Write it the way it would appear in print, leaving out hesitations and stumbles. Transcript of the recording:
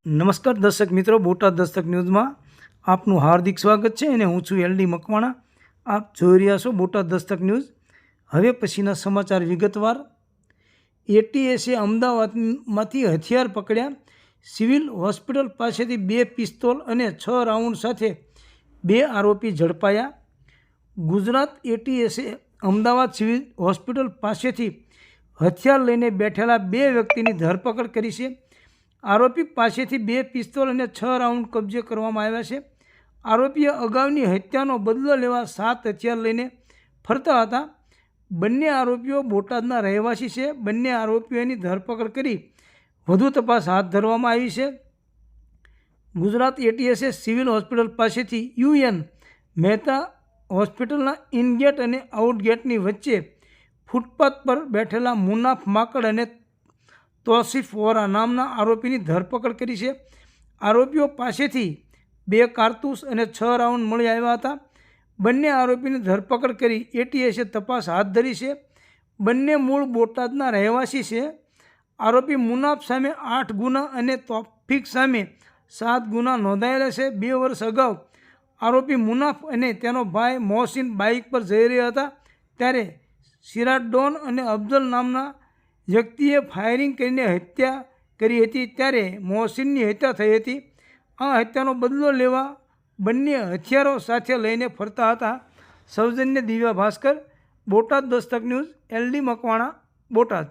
નમસ્કાર દર્શક મિત્રો, બોટાદ દસ્તક ન્યૂઝમાં આપનું હાર્દિક સ્વાગત છે અને હું છું LD મકવાણા. આપ જોઈ રહ્યા છો બોટાદ દસ્તક ન્યૂઝ. હવે પછીના સમાચાર વિગતવાર. ATSએ અમદાવાદમાંથી હથિયાર પકડ્યા. સિવિલ હોસ્પિટલ પાસેથી 2 પિસ્તોલ અને 6 રાઉન્ડ સાથે 2 આરોપી ઝડપાયા. ગુજરાત ATSએ અમદાવાદ સિવિલ હોસ્પિટલ પાસેથી હથિયાર લઈને બેઠેલા 2 વ્યક્તિની ધરપકડ કરી છે. આરોપી પાસેથી 2 પિસ્તોલ અને 6 રાઉન્ડ કબજે કરવામાં આવ્યા છે. આરોપીએ અગાઉની હત્યાનો બદલો લેવા 7 હથિયાર લઈને ફરતા હતા. બંને આરોપીઓ બોટાદના રહેવાસી છે. બંને આરોપીઓની ધરપકડ કરી વધુ તપાસ હાથ ધરવામાં આવી છે. ગુજરાત ATSએ સિવિલ હોસ્પિટલ પાસેથી UN મહેતા હોસ્પિટલના ઇનગેટ અને આઉટગેટની વચ્ચે ફૂટપાથ પર બેઠેલા મુનાફ માકડ અને તોસીફ વોરા નામના આરોપીની ધરપકડ કરી છે. આરોપીઓ પાસેથી 2 કારતૂસ અને 6 રાઉન્ડ મળી આવ્યા હતા. બંને આરોપીની ધરપકડ કરી ATSએ તપાસ હાથ ધરી છે. બંને મૂળ બોટાદના રહેવાસી છે. આરોપી મુનાફ સામે 8 ગુના અને તોફીક સામે 7 ગુના નોંધાયેલા છે. 2 વર્ષ અગાઉ આરોપી મુનાફ અને તેનો ભાઈ મોહસિન બાઇક પર જઈ રહ્યા હતા ત્યારે સિરાજ ડોન અને અફઝલ નામના વ્યક્તિએ ફાયરિંગ કરીને હત્યા કરી હતી. ત્યારે મોહસિનની હત્યા થઈ હતી. આ હત્યાનો બદલો લેવા બંને હથિયારો સાથે લઈને ફરતા હતા. સૌજન્ય દિવ્યા ભાસ્કર, બોટાદ દસ્તક ન્યૂઝ, LD મકવાણા, બોટાદ.